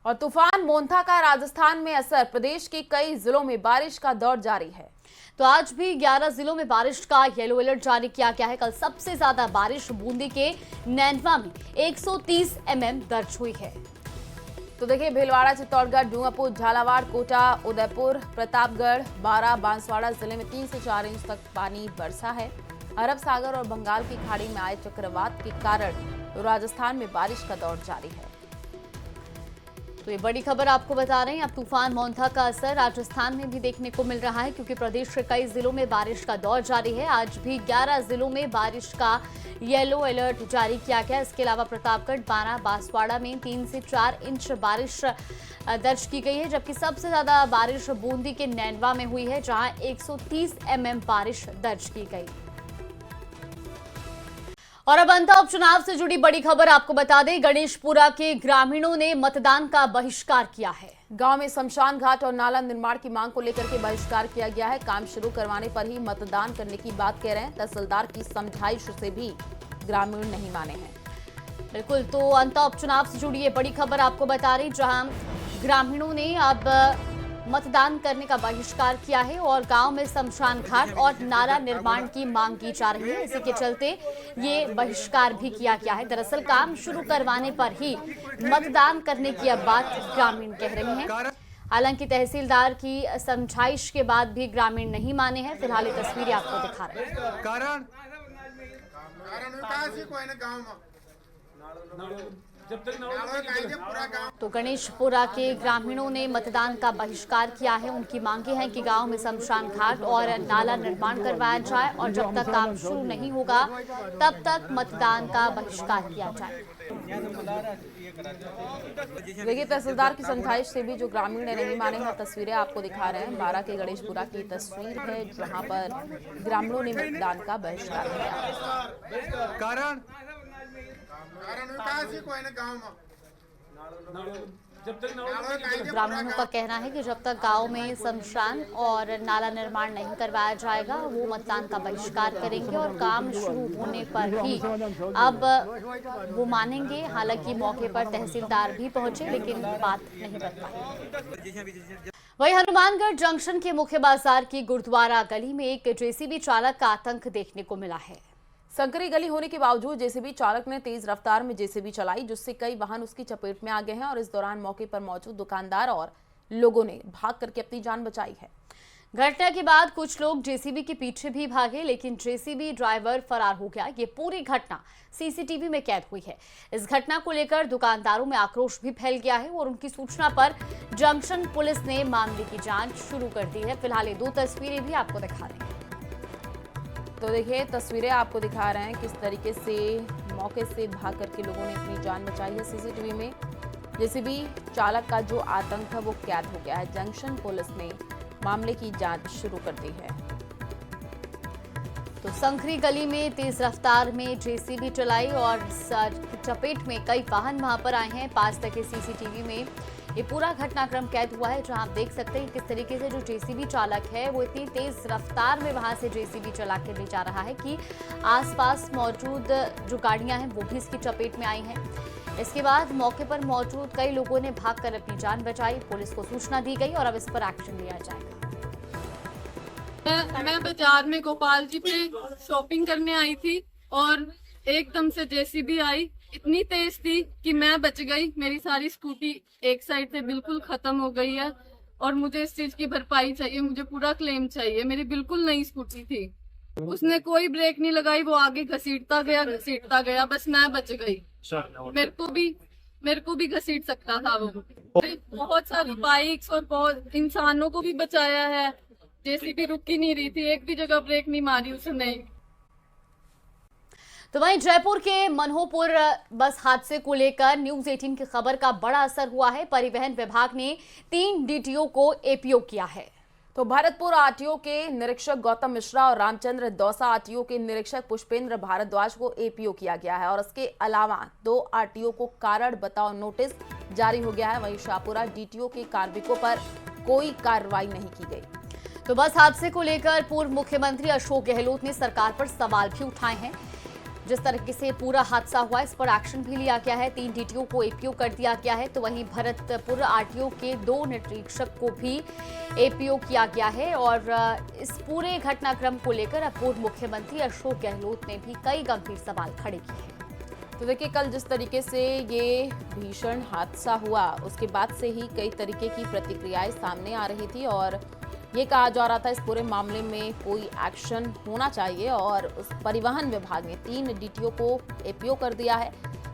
और तूफान मोंथा का राजस्थान में असर, प्रदेश के कई जिलों में बारिश का दौर जारी है। तो आज भी 11 जिलों में बारिश का येलो अलर्ट जारी किया गया है। कल सबसे ज्यादा बारिश बूंदी के नैनवा में 130 दर्ज हुई है। तो देखिए, भीलवाड़ा, चित्तौड़गढ़, डूंगरपुर, झालावाड़, कोटा, उदयपुर, प्रतापगढ़, बारां, बांसवाड़ा जिले में 3 से 4 इंच तक पानी बरसा है। अरब सागर और बंगाल की खाड़ी में आए चक्रवात के कारण राजस्थान में बारिश का दौर जारी है। तो ये बड़ी खबर आपको बता रहे हैं। अब तूफान मोंथा का असर राजस्थान में भी देखने को मिल रहा है, क्योंकि प्रदेश के कई जिलों में बारिश का दौर जारी है। आज भी 11 जिलों में बारिश का येलो अलर्ट जारी किया गया। इसके अलावा प्रतापगढ़, बारां, बांसवाड़ा में 3 से 4 इंच बारिश दर्ज की गई है, जबकि सबसे ज्यादा बारिश बूंदी के नैनवा में हुई है, जहां 130 बारिश दर्ज की गई। और अब अंता उपचुनाव से जुड़ी बड़ी खबर आपको बता दें। गणेशपुरा के ग्रामीणों ने मतदान का बहिष्कार किया है। गांव में शमशान घाट और नाला निर्माण की मांग को लेकर के बहिष्कार किया गया है। काम शुरू करवाने पर ही मतदान करने की बात कह रहे हैं। तहसीलदार की समझाइश से भी ग्रामीण नहीं माने हैं। बिल्कुल, तो अंता उपचुनाव से जुड़ी ये बड़ी खबर आपको बता रही, जहां ग्रामीणों ने अब मतदान करने का बहिष्कार किया है और गांव में शमशान घाट और नाला निर्माण की मांग की जा रही है। इसी के चलते ये बहिष्कार भी किया गया है। दरअसल काम शुरू करवाने पर ही मतदान करने की अब बात ग्रामीण कह रहे हैं। हालांकि तहसीलदार की समझाइश के बाद भी ग्रामीण नहीं माने हैं। फिलहाल ये तस्वीरें आपको दिखा रहे हैं। तो गणेशपुरा के ग्रामीणों ने मतदान का बहिष्कार किया है। उनकी मांगे हैं कि गांव में शमशान घाट और नाला निर्माण करवाया जाए और जब तक काम शुरू नहीं होगा तब तक मतदान का बहिष्कार किया जाए। देखिए, तहसीलदार की समझाइश से भी जो ग्रामीण ने नहीं माने हैं। तस्वीरें आपको दिखा रहे हैं। बारां के गणेशपुरा की तस्वीर है, जहां पर ग्रामीणों ने मतदान का बहिष्कार किया। कारण ग्रामीणों का कहना है कि जब तक गांव में शमशान और नाला निर्माण नहीं करवाया जाएगा वो मतदान का बहिष्कार करेंगे और काम शुरू होने पर ही अब वो मानेंगे। हालांकि मौके पर तहसीलदार भी पहुंचे, लेकिन बात नहीं कर पाए। वहीं हनुमानगढ़ जंक्शन के मुख्य बाजार की गुरुद्वारा गली में एक जेसीबी चालक का आतंक देखने को मिला है। संकरी गली होने के बावजूद जेसीबी चालक ने तेज रफ्तार में जेसीबी चलाई, जिससे कई वाहन उसकी चपेट में आ गए हैं और इस दौरान मौके पर मौजूद दुकानदार और लोगों ने भाग करके अपनी जान बचाई है। घटना के बाद कुछ लोग जेसीबी के पीछे भी भागे, लेकिन जेसीबी ड्राइवर फरार हो गया। ये पूरी घटना सीसीटीवी में कैद हुई है। इस घटना को लेकर दुकानदारों में आक्रोश भी फैल गया है और उनकी सूचना पर जंक्शन पुलिस ने मामले की जांच शुरू कर दी है। फिलहाल ये 2 तस्वीरें भी आपको दिखा रहे हैं। तो देखिए, तस्वीरें आपको दिखा रहे हैं किस तरीके से मौके से भाग करके लोगों ने अपनी जान बचाई है। सीसीटीवी में जेसीबी चालक का जो आतंक है वो कैद हो गया है। जंक्शन पुलिस ने मामले की जांच शुरू कर दी है। तो संकरी गली में तेज रफ्तार में जेसीबी चलाई और चपेट में कई वाहन वहां पर आए हैं। 5 तक के सीसीटीवी में ये पूरा घटनाक्रम कैद हुआ है, जहां आप देख सकते हैं किस तरीके से जो जेसीबी चालक है वो इतनी तेज रफ्तार में वहां से जेसीबी चला के ले जा रहा है कि आसपास मौजूद जो गाड़ियां हैं वो भी इसकी चपेट में आई हैं। इसके बाद मौके पर मौजूद कई लोगों ने भागकर अपनी जान बचाई। पुलिस को सूचना दी गई और अब इस पर एक्शन लिया जाएगा। मैं बाजार में गोपाल जी पे शॉपिंग करने आई थी और एकदम से जेसीबी आई। इतनी तेज थी कि मैं बच गई। मेरी सारी स्कूटी एक साइड से बिल्कुल खत्म हो गई है और मुझे इस चीज की भरपाई चाहिए। मुझे पूरा क्लेम चाहिए। मेरी बिल्कुल नई स्कूटी थी, उसने कोई ब्रेक नहीं लगाई, वो आगे घसीटता गया, बस मैं बच गई। मेरे को भी घसीट सकता था वो। बहुत सारी बाइक्स और बहुत इंसानों को भी बचाया है। जेसीबी रुक ही नहीं रही थी, एक भी जगह ब्रेक नहीं मारी उसने। तो वहीं जयपुर के मनोहरपुर बस हादसे को लेकर न्यूज 18 की खबर का बड़ा असर हुआ है। परिवहन विभाग ने 3 डीटीओ को एपीओ किया है। तो भरतपुर आरटीओ के निरीक्षक गौतम मिश्रा और रामचंद्र दौसा आरटीओ के निरीक्षक पुष्पेंद्र भारद्वाज को एपीओ किया गया है और इसके अलावा 2 आरटीओ को कारण बताओ नोटिस जारी हो गया है। वहीं शाहपुरा डीटीओ के कार्मिकों पर कोई कार्रवाई नहीं की गई। तो बस हादसे को लेकर पूर्व मुख्यमंत्री अशोक गहलोत ने सरकार पर सवाल भी उठाए हैं। जिस तरीके से पूरा हादसा हुआ इस पर एक्शन भी लिया गया है। 3 डीटीओ को एपीओ कर दिया गया है, तो वहीं भरतपुर आरटीओ के 2 निरीक्षक को भी एपीओ किया गया है। और इस पूरे घटनाक्रम को लेकर अब पूर्व मुख्यमंत्री अशोक गहलोत ने भी कई गंभीर सवाल खड़े किए हैं। तो देखिए, कल जिस तरीके से ये भीषण हादसा हुआ उसके बाद से ही कई तरीके की प्रतिक्रियाएं सामने आ रही थी और ये कहा जा रहा था इस पूरे मामले में कोई एक्शन होना चाहिए। और उस परिवहन विभाग ने 3 डीटीओ को एपीओ कर दिया है।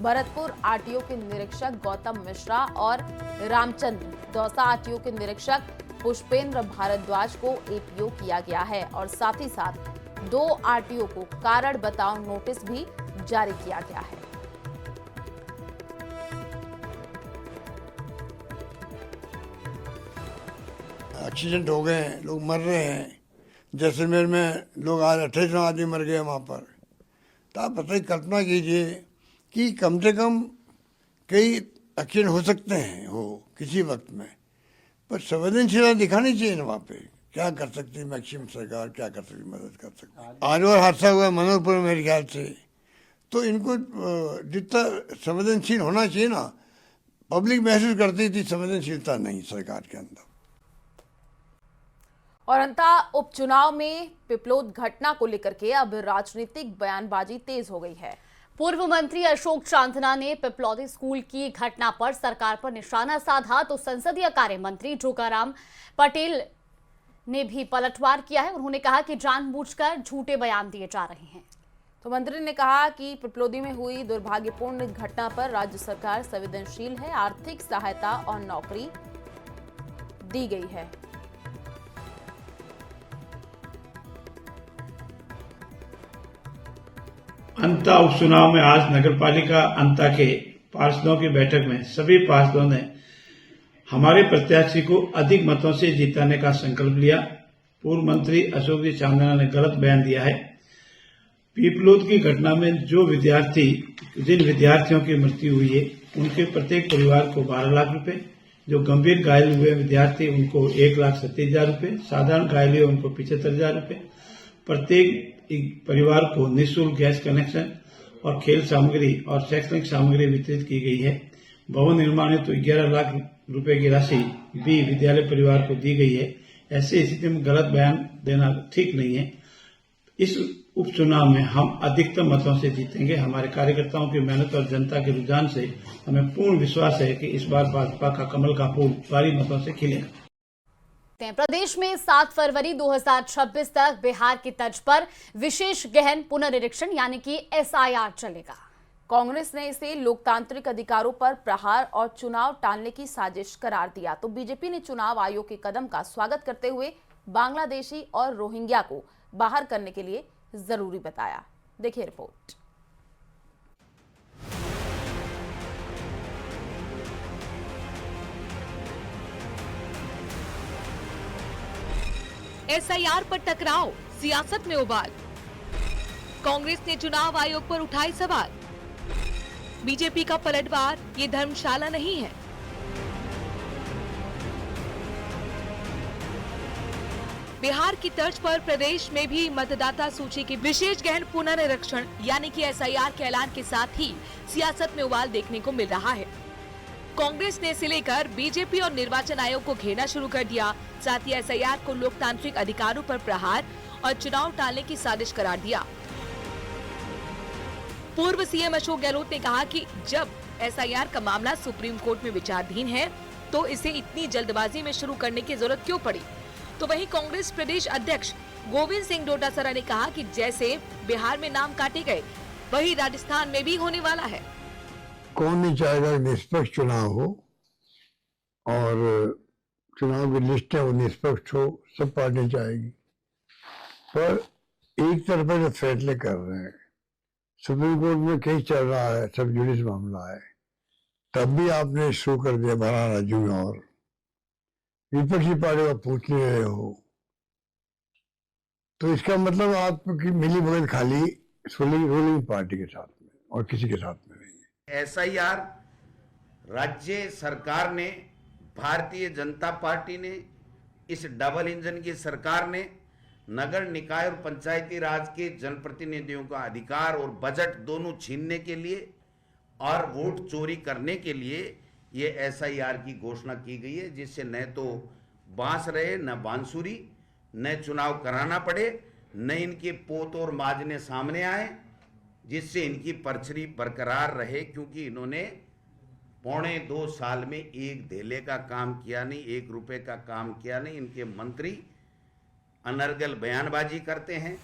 भरतपुर आरटीओ के निरीक्षक गौतम मिश्रा और रामचंद्र दौसा आरटीओ के निरीक्षक पुष्पेंद्र भारद्वाज को एपीओ किया गया है और साथ ही साथ 2 आरटीओ को कारण बताओ नोटिस भी जारी किया गया है। एक्सीडेंट हो गए हैं, लोग मर रहे हैं। जैसलमेर में लोग आज 28 आदमी मर गए वहाँ पर। तो आप बताइए, कल्पना कीजिए कि कम से कम कई एक्सीडेंट हो सकते हैं हो किसी वक्त में, पर संवेदनशीलता दिखानी चाहिए ना वहाँ पे। क्या कर सकती है मैक्सिमम सरकार, क्या कर सकती, मदद कर सकती है। आज और हादसा हुआ मनोहरपुर में मेरे ख्याल से, तो इनको जितना संवेदनशील होना चाहिए ना, पब्लिक महसूस करती थी, संवेदनशीलता नहीं सरकार के अंदर। और अंततः उपचुनाव में पिपलोद घटना को लेकर के अब राजनीतिक बयानबाजी तेज हो गई है। पूर्व मंत्री अशोक चांदना ने पिपलौदी स्कूल की घटना पर सरकार पर निशाना साधा, तो संसदीय कार्य मंत्री जोगाराम पटेल ने भी पलटवार किया है। उन्होंने कहा कि जानबूझकर झूठे बयान दिए जा रहे हैं। तो मंत्री ने कहा कि पिपलोदी में हुई दुर्भाग्यपूर्ण घटना पर राज्य सरकार संवेदनशील है, आर्थिक सहायता और नौकरी दी गई है। अंता उपचुनाव में आज नगरपालिका अंता के पार्षदों की बैठक में सभी पार्षदों ने हमारे प्रत्याशी को अधिक मतों से जिताने का संकल्प लिया। पूर्व मंत्री अशोक जी चांदना ने गलत बयान दिया है। पीपलोद की घटना में जिन विद्यार्थियों की मृत्यु हुई है उनके प्रत्येक परिवार को 12 लाख रुपए, जो गंभीर घायल हुए विद्यार्थी उनको 1,70,000 रुपए, साधारण घायल हुए उनको 75,000 रुपए, प्रत्येक परिवार को निःशुल्क गैस कनेक्शन और खेल सामग्री और शैक्षणिक सामग्री वितरित की गई है। भवन निर्माण हेतु 11 लाख रुपए की राशि भी विद्यालय परिवार को दी गई है। ऐसी स्थिति में गलत बयान देना ठीक नहीं है। इस उपचुनाव में हम अधिकतम मतों से जीतेंगे। हमारे कार्यकर्ताओं की मेहनत और जनता के रुझान से हमें पूर्ण विश्वास है कि इस बार भाजपा का कमल का फूल भारी मतों से खिलेगा। प्रदेश में 7 फरवरी 2026 तक बिहार की तर्ज पर विशेष गहन पुनर्निरीक्षण यानी कि एसआईआर चलेगा। कांग्रेस ने इसे लोकतांत्रिक अधिकारों पर प्रहार और चुनाव टालने की साजिश करार दिया, तो बीजेपी ने चुनाव आयोग के कदम का स्वागत करते हुए बांग्लादेशी और रोहिंग्या को बाहर करने के लिए जरूरी बताया। देखिए रिपोर्ट। एसआईआर पर टकराव, सियासत में उबाल। कांग्रेस ने चुनाव आयोग पर उठाए सवाल। बीजेपी का पलटवार, ये धर्मशाला नहीं है। बिहार की तर्ज पर प्रदेश में भी मतदाता सूची की विशेष गहन पुनर्निरीक्षण यानी कि एसआईआर के ऐलान के साथ ही सियासत में उबाल देखने को मिल रहा है। कांग्रेस ने इसे लेकर बीजेपी और निर्वाचन आयोग को घेरना शुरू कर दिया। साथ ही एसआईआर को लोकतांत्रिक अधिकारों पर प्रहार और चुनाव टालने की साजिश करार दिया। पूर्व सीएम अशोक गहलोत ने कहा कि जब एसआईआर का मामला सुप्रीम कोर्ट में विचाराधीन है तो इसे इतनी जल्दबाजी में शुरू करने की जरूरत क्यों पड़ी। तो वहीं कांग्रेस प्रदेश अध्यक्ष गोविंद सिंह डोटासरा ने कहा कि जैसे बिहार में नाम काटे गए वही राजस्थान में भी होने वाला है। कौन नहीं चाहेगा निष्पक्ष चुनाव हो और चुनाव की लिस्टें वो निष्पक्ष हो, सब पार्टियां चाहेगी। पर एक तरफा जो फैसले कर रहे हैं, सुप्रीम कोर्ट में केस चल रहा है, सब जुडिस मामला है, तब भी आपने शुरू कर दिया 12 राज्यों में और विपक्षी पार्टी को पूछ नहीं रहे हो, तो इसका मतलब आपकी मिली भगत खाली रूलिंग पार्टी के साथ में और किसी के साथ में नहीं है। एसआईआर राज्य सरकार ने, भारतीय जनता पार्टी ने, इस डबल इंजन की सरकार ने नगर निकाय और पंचायती राज के जनप्रतिनिधियों का अधिकार और बजट दोनों छीनने के लिए और वोट चोरी करने के लिए ये एसआईआर की घोषणा की गई है, जिससे न तो बांस रहे न बांसुरी, न चुनाव कराना पड़े, न इनके पोत और माजने सामने आए, जिससे इनकी परछरी बरकरार रहे। क्योंकि इन्होंने 1.25 साल में एक धेले का काम किया नहीं, 1 रुपए का काम किया नहीं। इनके मंत्री अनर्गल बयानबाजी करते हैं।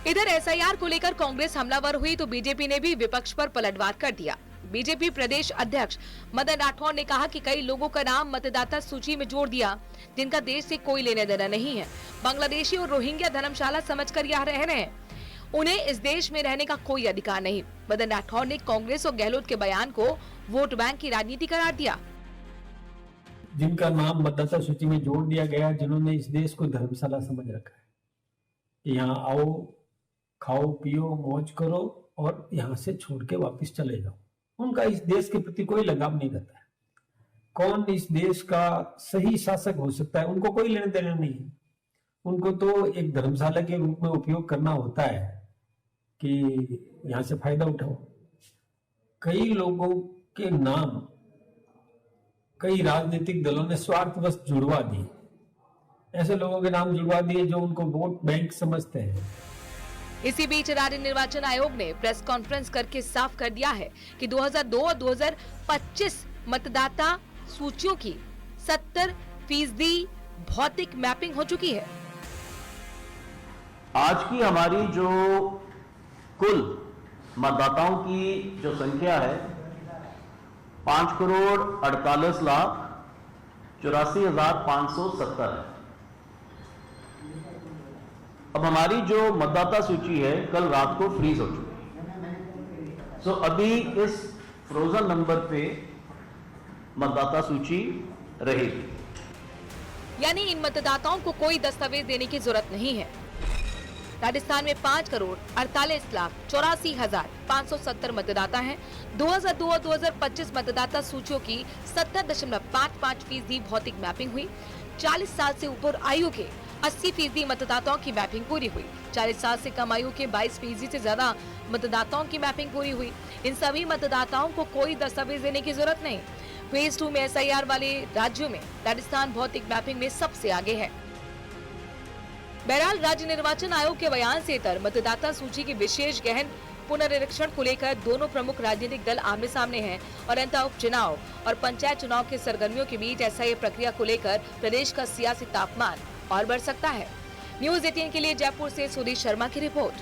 इधर एसआईआर को लेकर कांग्रेस हमलावर हुई तो बीजेपी ने भी विपक्ष पर पलटवार कर दिया। बीजेपी प्रदेश अध्यक्ष मदन राठौर ने कहा कि कई लोगों का नाम मतदाता सूची में जोड़ दिया जिनका देश से कोई लेना देना नहीं है। बांग्लादेशी और रोहिंग्या धर्मशाला समझकर यहाँ रह रहे हैं, उन्हें इस देश में रहने का कोई अधिकार नहीं। मदन राठौर ने कांग्रेस और गहलोत के बयान को वोट बैंक की राजनीति करार दिया। जिनका नाम मतदाता सूची में जोड़ दिया गया, जिन्होंने इस देश को धर्मशाला समझ रखा है कि यहाँ आओ, खाओ पियो, मौज करो और यहाँ से छोड़ के वापस चले जाओ, उनका इस देश के प्रति कोई लगाव नहीं रहता है। कौन इस देश का सही शासक हो सकता है, उनको कोई लेना देना नहीं है। उनको तो एक धर्मशाला के रूप में उपयोग करना होता है कि यहाँ से फायदा उठाओ। कई लोगों के नाम कई राजनीतिक दलों ने स्वार्थवश जुड़वा दिए, ऐसे लोगों के नाम जुड़वा दिए जो उनको वोट बैंक समझते हैं। इसी बीच राज्य निर्वाचन आयोग ने प्रेस कॉन्फ्रेंस करके साफ कर दिया है कि 2002 और 2025 मतदाता सूचियों की 70% भौतिक मैपिंग हो चुकी है। आज की हमारी जो कुल मतदाताओं की जो संख्या है 5,48,84,570 है। अब हमारी जो मतदाता सूची है कल रात को फ्रीज हो चुकी है। सो अभी इस फ्रोजन नंबर पे मतदाता सूची रहेगी। यानी इन मतदाताओं को कोई दस्तावेज देने की जरूरत नहीं है। राजस्थान में 5,48,84,570 मतदाता हैं। 2002 और 2025 मतदाता सूचियों की 70.55% भौतिक मैपिंग हुई। 40 साल से ऊपर आयु के 80% मतदाताओं की मैपिंग पूरी हुई। 40 साल से कम आयु के 22% से ज्यादा मतदाताओं की मैपिंग पूरी हुई। इन सभी मतदाताओं को कोई दस्तावेज देने की जरूरत नहीं। फेज 2 में एसआईआर वाले राज्यों में राजस्थान भौतिक मैपिंग में सबसे आगे है। बहरहाल राज्य निर्वाचन आयोग के बयान से इतर मतदाता सूची के विशेष गहन पुनरीक्षण को लेकर दोनों प्रमुख राजनीतिक दल आमने सामने हैं और अंतः उपचुनाव और पंचायत चुनाव के सरगर्मियों के बीच एसआईआर प्रक्रिया को लेकर प्रदेश का सियासी तापमान और बढ़ सकता है। न्यूज़ 18 के लिए जयपुर से सुधीर शर्मा की रिपोर्ट।